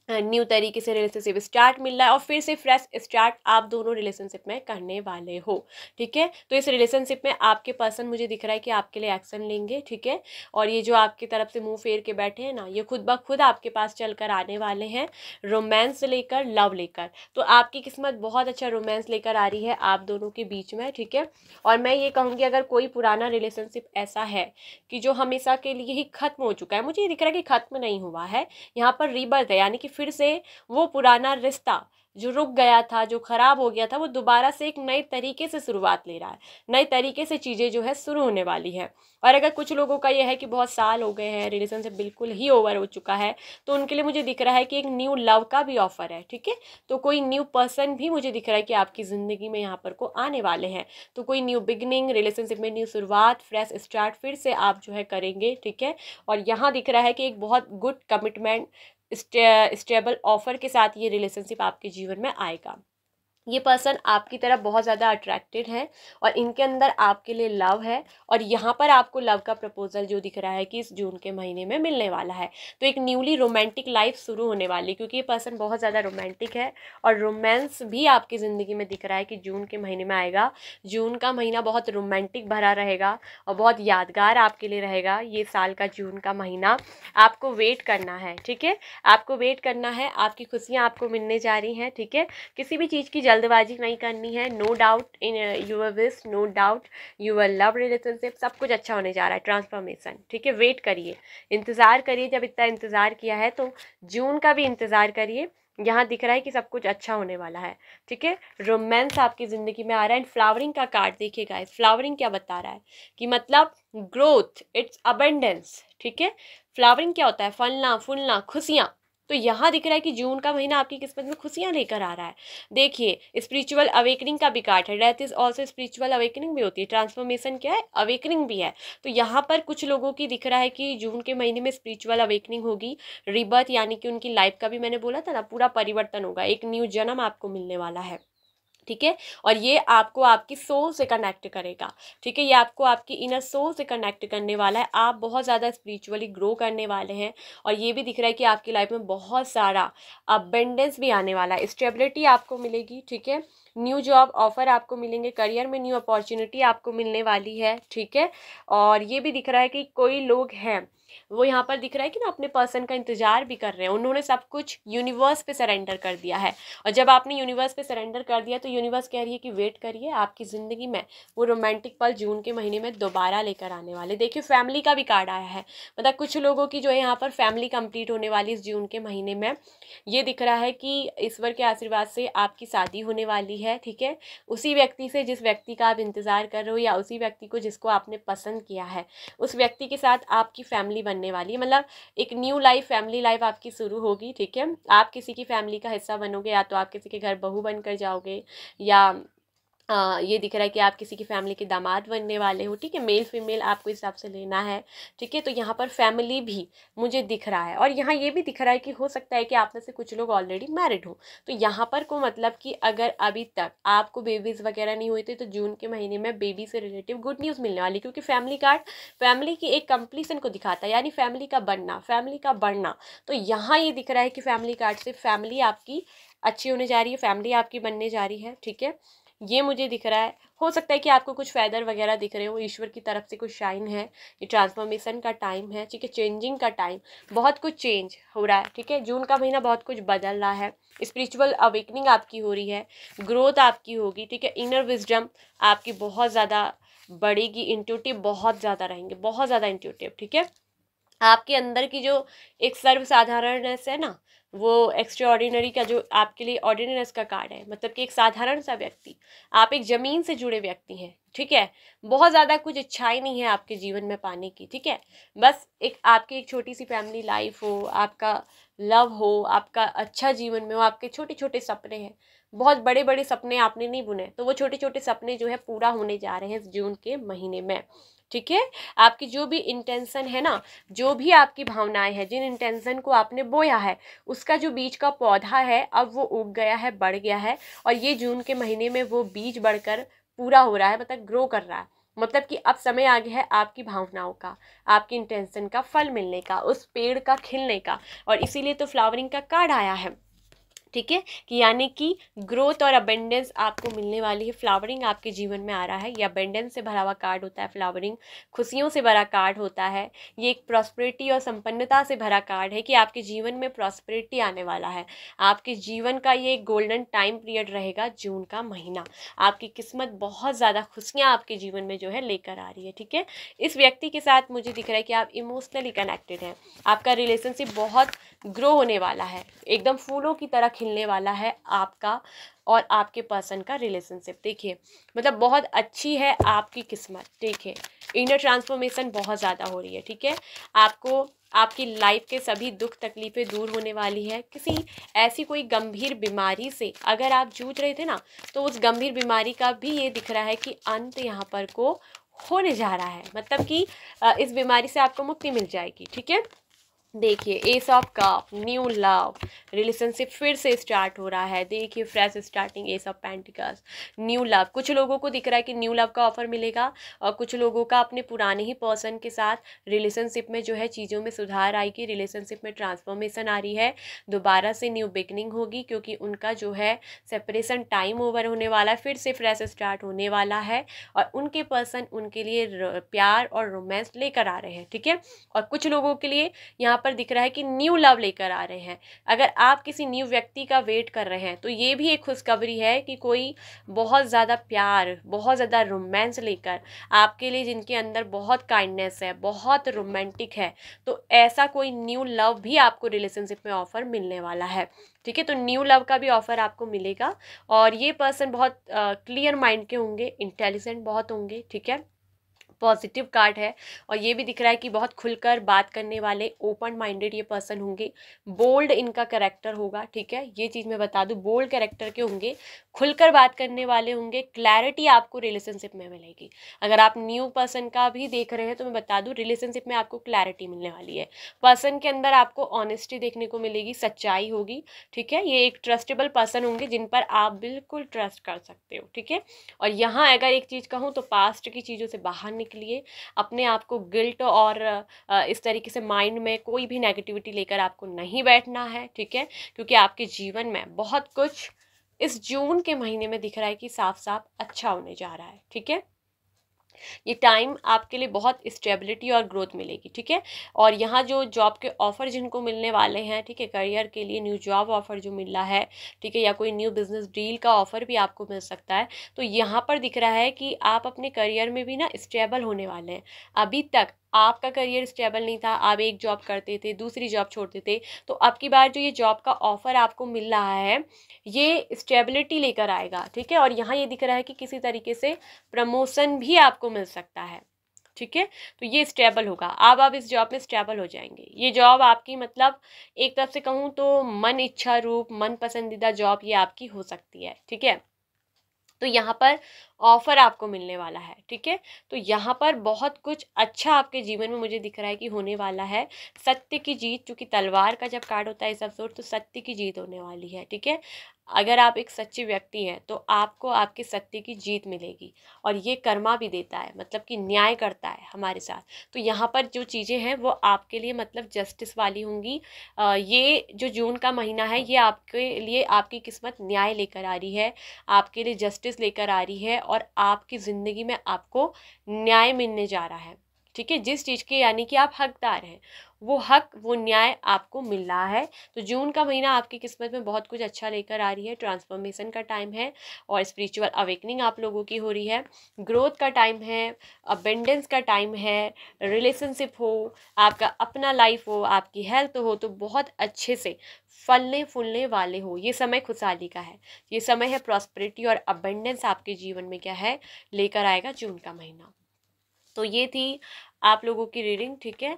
न्यू तरीके से रिलेशनशिप स्टार्ट मिल रहा है, और फिर से फ्रेश स्टार्ट आप दोनों रिलेशनशिप में करने वाले हो, ठीक है। तो इस रिलेशनशिप में आपके पर्सन मुझे दिख रहा है कि आपके लिए एक्शन लेंगे, ठीक है। और ये जो आपकी तरफ से मुंह फेर के बैठे हैं ना, ये खुद ब खुद आपके पास चलकर आने वाले हैं, रोमांस लेकर, लव लेकर। तो आपकी किस्मत बहुत अच्छा रोमांस लेकर आ रही है आप दोनों के बीच में, ठीक है। और मैं ये कहूँगी अगर कोई पुराना रिलेशनशिप ऐसा है कि जो हमेशा के लिए ही खत्म हो चुका है, मुझे ये दिख रहा है कि खत्म नहीं हुआ है, यहाँ पर रीबर्थ है, यानी कि फिर से वो पुराना रिश्ता जो रुक गया था, जो खराब हो गया था, वो दोबारा से एक नए तरीके से शुरुआत ले रहा है, नए तरीके से चीज़ें जो है शुरू होने वाली है। और अगर कुछ लोगों का ये है कि बहुत साल हो गए हैं, रिलेशनशिप बिल्कुल ही ओवर हो चुका है, तो उनके लिए मुझे दिख रहा है कि एक न्यू लव का भी ऑफर है, ठीक है। तो कोई न्यू पर्सन भी मुझे दिख रहा है कि आपकी ज़िंदगी में यहाँ पर को आने वाले हैं। तो कोई न्यू बिगनिंग, रिलेशनशिप में न्यू शुरुआत, फ्रेश स्टार्ट फिर से आप जो है करेंगे, ठीक है। और यहाँ दिख रहा है कि एक बहुत गुड कमिटमेंट स्टेबल ऑफर के साथ ये रिलेशनशिप आपके जीवन में आएगा। ये पर्सन आपकी तरफ बहुत ज़्यादा अट्रैक्टेड है और इनके अंदर आपके लिए लव है, और यहाँ पर आपको लव का प्रपोजल जो दिख रहा है कि इस जून के महीने में मिलने वाला है। तो एक न्यूली रोमांटिक लाइफ शुरू होने वाली, क्योंकि ये पर्सन बहुत ज़्यादा रोमांटिक है और रोमांस भी आपकी ज़िंदगी में दिख रहा है कि जून के महीने में आएगा। जून का महीना बहुत रोमांटिक भरा रहेगा और बहुत यादगार आपके लिए रहेगा। ये साल का जून का महीना आपको वेट करना है, ठीक है, आपको वेट करना है, आपकी खुशियाँ आपको मिलने जा रही हैं, ठीक है। किसी भी चीज़ की जल्दबाजी नहीं करनी है। No doubt in your wish, no doubt your love relationship, सब कुछ अच्छा होने जा रहा है, ट्रांसफॉर्मेशन, ठीक है। वेट करिए, इंतज़ार करिए, जब इतना इंतज़ार किया है तो जून का भी इंतज़ार करिए। यहाँ दिख रहा है कि सब कुछ अच्छा होने वाला है, ठीक है। रोमांस आपकी ज़िंदगी में आ रहा है। एंड फ्लावरिंग का कार्ड देखिएगा, इस फ्लावरिंग क्या बता रहा है कि मतलब ग्रोथ, इट्स अबंडेंस, ठीक है। फ्लावरिंग क्या होता है? फलना फूलना, खुशियाँ। तो यहाँ दिख रहा है कि जून का महीना आपकी किस्मत में खुशियाँ लेकर आ रहा है। देखिए, स्पिरिचुअल अवेकनिंग का भी कार्ड है। Death is also spiritual awakening भी होती है। ट्रांसफॉर्मेशन क्या है? अवेकनिंग भी है। तो यहाँ पर कुछ लोगों की दिख रहा है कि जून के महीने में स्पिरिचुअल अवेकनिंग होगी, रिबर्थ, यानी कि उनकी लाइफ का भी मैंने बोला था ना, पूरा परिवर्तन होगा, एक न्यू जन्म आपको मिलने वाला है, ठीक है। और ये आपको आपकी सोल से कनेक्ट करेगा, ठीक है। ये आपको आपकी इनर सोल से कनेक्ट करने वाला है। आप बहुत ज़्यादा स्पिरिचुअली ग्रो करने वाले हैं। और ये भी दिख रहा है कि आपकी लाइफ में बहुत सारा अबेंडेंस भी आने वाला है, स्टेबिलिटी आपको मिलेगी, ठीक है। न्यू जॉब ऑफर आपको मिलेंगे, करियर में न्यू अपॉर्चुनिटी आपको मिलने वाली है, ठीक है। और ये भी दिख रहा है कि कोई लोग हैं, वो यहाँ पर दिख रहा है कि ना अपने पर्सन का इंतजार भी कर रहे हैं। उन्होंने सब कुछ यूनिवर्स पे सरेंडर कर दिया है। और जब आपने यूनिवर्स पे सरेंडर कर दिया तो यूनिवर्स कह रही है कि वेट करिए, आपकी ज़िंदगी में वो रोमांटिक पल जून के महीने में दोबारा लेकर आने वाले। देखिए, फैमिली का भी कार्ड आया है, मतलब कुछ लोगों की जो है यहाँ पर फैमिली कंप्लीट होने वाली इस जून के महीने में। ये दिख रहा है कि ईश्वर के आशीर्वाद से आपकी शादी होने वाली है, ठीक है। उसी व्यक्ति से जिस व्यक्ति का आप इंतज़ार कर रहे हो, या उसी व्यक्ति को जिसको आपने पसंद किया है, उस व्यक्ति के साथ आपकी फैमिली बनने वाली है। मतलब एक न्यू लाइफ, फैमिली लाइफ आपकी शुरू होगी, ठीक है। आप किसी की फैमिली का हिस्सा बनोगे, या तो आप किसी के घर बहू बनकर जाओगे, या ये दिख रहा है कि आप किसी की फैमिली के दामाद बनने वाले हो, ठीक है। मेल फीमेल आपको इस हिसाब से लेना है, ठीक है। तो यहाँ पर फैमिली भी मुझे दिख रहा है। और यहाँ ये भी दिख रहा है कि हो सकता है कि आप में से कुछ लोग ऑलरेडी मैरिड हो। तो यहाँ पर को मतलब कि अगर अभी तक आपको बेबीज़ वगैरह नहीं हुई थी, तो जून के महीने में बेबी से रिलेटिव गुड न्यूज़ मिलने वाली, क्योंकि फैमिली कार्ड फैमिली की एक कंप्लीसन को दिखाता है, यानी फैमिली का बनना, फैमिली का बढ़ना। तो यहाँ ये दिख रहा है कि फैमिली कार्ड से फैमिली आपकी अच्छी होने जा रही है, फैमिली आपकी बनने जा रही है, ठीक है। ये मुझे दिख रहा है। हो सकता है कि आपको कुछ फेदर वगैरह दिख रहे हो, ईश्वर की तरफ से कुछ शाइन है। ये ट्रांसफॉर्मेशन का टाइम है, ठीक है, चेंजिंग का टाइम, बहुत कुछ चेंज हो रहा है, ठीक है। जून का महीना बहुत कुछ बदल रहा है। स्पिरिचुअल अवेकनिंग आपकी हो रही है, ग्रोथ आपकी होगी, ठीक है। इनर विजडम आपकी बहुत ज़्यादा बढ़ेगी, इंट्यूटिव बहुत ज़्यादा रहेंगे, बहुत ज़्यादा इंट्यूटिव, ठीक है। आपके अंदर की जो एक सर्वसाधारणनेस है ना, वो एक्स्ट्रा ऑर्डिनरी का जो आपके लिए ऑर्डिनरीनेस का कार्ड है, मतलब कि एक साधारण सा व्यक्ति, आप एक ज़मीन से जुड़े व्यक्ति हैं, ठीक है। बहुत ज़्यादा कुछ इच्छाएं नहीं है आपके जीवन में पाने की, ठीक है। बस एक आपकी एक छोटी सी फैमिली लाइफ हो, आपका लव हो, आपका अच्छा जीवन में हो, आपके छोटे छोटे सपने हैं। बहुत बड़े बड़े सपने आपने नहीं बुने, तो वो छोटे छोटे सपने जो है पूरा होने जा रहे हैं इस जून के महीने में, ठीक है। आपकी जो भी इंटेंशन है ना, जो भी आपकी भावनाएं हैं, जिन इंटेंशन को आपने बोया है, उसका जो बीज का पौधा है अब वो उग गया है, बढ़ गया है। और ये जून के महीने में वो बीज बढ़कर पूरा हो रहा है, मतलब ग्रो कर रहा है। मतलब कि अब समय आ गया है आपकी भावनाओं का, आपकी इंटेंशन का फल मिलने का, उस पेड़ का खिलने का। और इसीलिए तो फ्लावरिंग का कार्ड आया है, ठीक है, कि यानी कि ग्रोथ और अबेंडेंस आपको मिलने वाली है। फ्लावरिंग आपके जीवन में आ रहा है। ये अबेंडेंस से भरा हुआ कार्ड होता है फ्लावरिंग, खुशियों से भरा कार्ड होता है। ये एक प्रॉस्पेरिटी और संपन्नता से भरा कार्ड है कि आपके जीवन में प्रॉस्पेरिटी आने वाला है। आपके जीवन का ये गोल्डन टाइम पीरियड रहेगा जून का महीना। आपकी किस्मत बहुत ज़्यादा खुशियाँ आपके जीवन में जो है लेकर आ रही है, ठीक है। इस व्यक्ति के साथ मुझे दिख रहा है कि आप इमोशनली कनेक्टेड हैं। आपका रिलेशनशिप बहुत ग्रो होने वाला है, एकदम फूलों की तरह खिलने वाला है आपका और आपके पर्सन का रिलेशनशिप। देखिए, मतलब बहुत अच्छी है आपकी किस्मत, देखिए इनर ट्रांसफॉर्मेशन बहुत ज़्यादा हो रही है, ठीक है। आपको आपकी लाइफ के सभी दुख तकलीफ़ें दूर होने वाली है। किसी ऐसी कोई गंभीर बीमारी से अगर आप जूझ रहे थे ना, तो उस गंभीर बीमारी का भी ये दिख रहा है कि अंत यहाँ पर को होने जा रहा है। मतलब कि इस बीमारी से आपको मुक्ति मिल जाएगी, ठीक है। देखिए S of cup, new love, relationship फिर से स्टार्ट हो रहा है। देखिए fresh starting, S of pentacles, new love. कुछ लोगों को दिख रहा है कि न्यू लव का ऑफर मिलेगा, और कुछ लोगों का अपने पुराने ही पर्सन के साथ रिलेशनशिप में जो है चीज़ों में सुधार आएगी, रिलेशनशिप में ट्रांसफॉर्मेशन आ रही है, दोबारा से न्यू बिगनिंग होगी, क्योंकि उनका जो है सेपरेशन टाइम ओवर होने वाला है, फिर से फ्रेश स्टार्ट होने वाला है, और उनके पर्सन उनके लिए प्यार और रोमांस लेकर आ रहे हैं। ठीक है, और कुछ लोगों के लिए यहाँ पर दिख रहा है कि न्यू लव लेकर आ रहे हैं। अगर आप किसी न्यू व्यक्ति का वेट कर रहे हैं तो ये भी एक खुशखबरी है कि कोई बहुत ज़्यादा प्यार, बहुत ज़्यादा रोमांस लेकर आपके लिए, जिनके अंदर बहुत काइंडनेस है, बहुत रोमांटिक है, तो ऐसा कोई न्यू लव भी आपको रिलेशनशिप में ऑफर मिलने वाला है। ठीक है, तो न्यू लव का भी ऑफर आपको मिलेगा, और ये पर्सन बहुत क्लियर माइंड के होंगे, इंटेलिजेंट बहुत होंगे। ठीक है, पॉजिटिव कार्ड है, और ये भी दिख रहा है कि बहुत खुलकर बात करने वाले, ओपन माइंडेड ये पर्सन होंगे, बोल्ड इनका कैरेक्टर होगा। ठीक है, ये चीज़ मैं बता दूं, बोल्ड कैरेक्टर के होंगे, खुलकर बात करने वाले होंगे, क्लैरिटी आपको रिलेशनशिप में मिलेगी। अगर आप न्यू पर्सन का भी देख रहे हैं तो मैं बता दूं, रिलेशनशिप में आपको क्लैरिटी मिलने वाली है। पर्सन के अंदर आपको ऑनेस्टी देखने को मिलेगी, सच्चाई होगी। ठीक है, ये एक ट्रस्टेबल पर्सन होंगे जिन पर आप बिल्कुल ट्रस्ट कर सकते हो। ठीक है, और यहाँ अगर एक चीज़ कहूँ तो पास्ट की चीज़ों से बाहर निकलिए, अपने आप को गिल्ट और इस तरीके से माइंड में कोई भी नेगेटिविटी लेकर आपको नहीं बैठना है। ठीक है, क्योंकि आपके जीवन में बहुत कुछ इस जून के महीने में दिख रहा है कि साफ साफ अच्छा होने जा रहा है। ठीक है, ये टाइम आपके लिए बहुत स्टेबिलिटी और ग्रोथ मिलेगी। ठीक है, और यहाँ जो जॉब के ऑफर जिनको मिलने वाले हैं, ठीक है, करियर के लिए न्यू जॉब ऑफर जो मिल रहा है, ठीक है, या कोई न्यू बिजनेस डील का ऑफर भी आपको मिल सकता है, तो यहाँ पर दिख रहा है कि आप अपने करियर में भी ना स्टेबल होने वाले हैं। अभी तक आपका करियर स्टेबल नहीं था, आप एक जॉब करते थे, दूसरी जॉब छोड़ते थे, तो अब की बार जो ये जॉब का ऑफर आपको मिल रहा है, ये स्टेबिलिटी लेकर आएगा। ठीक है, और यहाँ ये दिख रहा है कि किसी तरीके से प्रमोशन भी आपको मिल सकता है। ठीक है, तो ये स्टेबल होगा, आप इस जॉब में स्टेबल हो जाएंगे। ये जॉब आपकी, मतलब एक तरफ से कहूँ तो मन इच्छा रूप, मन पसंदीदा जॉब ये आपकी हो सकती है। ठीक है, तो यहाँ पर ऑफर आपको मिलने वाला है। ठीक है, तो यहाँ पर बहुत कुछ अच्छा आपके जीवन में मुझे दिख रहा है कि होने वाला है। सत्य की जीत, चूंकि तलवार का जब कार्ड होता है इस अवसर, तो सत्य की जीत होने वाली है। ठीक है, अगर आप एक सच्चे व्यक्ति हैं तो आपको आपके सत्य की जीत मिलेगी, और ये कर्मा भी देता है, मतलब कि न्याय करता है हमारे साथ। तो यहाँ पर जो चीज़ें हैं वो आपके लिए मतलब जस्टिस वाली होंगी। ये जो जून का महीना है ये आपके लिए, आपकी किस्मत न्याय लेकर आ रही है, आपके लिए जस्टिस लेकर आ रही है, और आपकी ज़िंदगी में आपको न्याय मिलने जा रहा है। ठीक है, जिस चीज़ के यानी कि आप हकदार हैं, वो हक, वो न्याय आपको मिल रहा है। तो जून का महीना आपकी किस्मत में बहुत कुछ अच्छा लेकर आ रही है। ट्रांसफॉर्मेशन का टाइम है, और स्पिरिचुअल अवेकनिंग आप लोगों की हो रही है, ग्रोथ का टाइम है, अबेंडेंस का टाइम है, रिलेशनशिप हो, आपका अपना लाइफ हो, आपकी हेल्थ हो, तो बहुत अच्छे से फलने फूलने वाले हो। ये समय खुशहाली का है, ये समय है प्रॉस्पेरिटी और अबेंडेंस आपके जीवन में क्या है लेकर आएगा जून का महीना। तो ये थी आप लोगों की रीडिंग। ठीक है,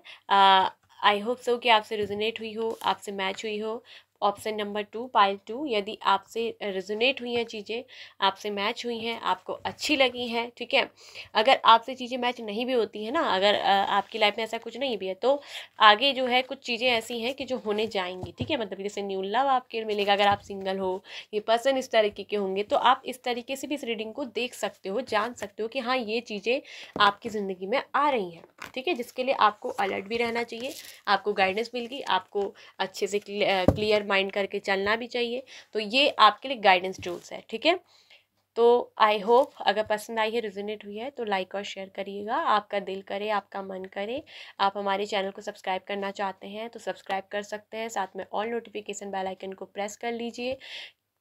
आई होप सो कि आपसे रेजोनेट हुई हो, आपसे मैच हुई हो। ऑप्शन नंबर 2, पाइल 2, यदि आपसे रेजोनेट हुई हैं चीज़ें, आपसे मैच हुई हैं, आपको अच्छी लगी हैं। ठीक है, अगर आपसे चीज़ें मैच नहीं भी होती हैं ना, अगर आपकी लाइफ में ऐसा कुछ नहीं भी है, तो आगे जो है कुछ चीज़ें ऐसी हैं कि जो होने जाएंगी। ठीक है, मतलब जैसे न्यू लव आपके मिलेगा अगर आप सिंगल हो, ये पर्सन इस तरीके के होंगे, तो आप इस तरीके से भी इस रीडिंग को देख सकते हो, जान सकते हो कि हाँ ये चीज़ें आपकी ज़िंदगी में आ रही हैं। ठीक है, जिसके लिए आपको अलर्ट भी रहना चाहिए, आपको गाइडेंस मिल गई, आपको अच्छे से क्लियर माइंड करके चलना भी चाहिए। तो ये आपके लिए गाइडेंस टूल्स है। ठीक है, तो आई होप अगर पसंद आई है, रेजोनेट हुई है, तो लाइक और शेयर करिएगा। आपका दिल करे, आपका मन करे, आप हमारे चैनल को सब्सक्राइब करना चाहते हैं तो सब्सक्राइब कर सकते हैं, साथ में ऑल नोटिफिकेशन बेल आइकन को प्रेस कर लीजिए,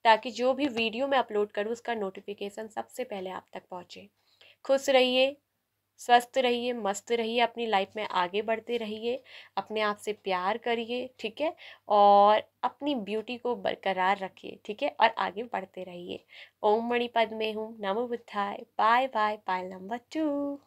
ताकि जो भी वीडियो मैं अपलोड करूँ उसका नोटिफिकेशन सबसे पहले आप तक पहुँचे। खुश रहिए, स्वस्थ रहिए, मस्त रहिए, अपनी लाइफ में आगे बढ़ते रहिए, अपने आप से प्यार करिए। ठीक है, और अपनी ब्यूटी को बरकरार रखिए। ठीक है, और आगे बढ़ते रहिए। ओम मणिपद में हूँ, नमो बुद्धाय, बाय बाय, पायल नंबर 2।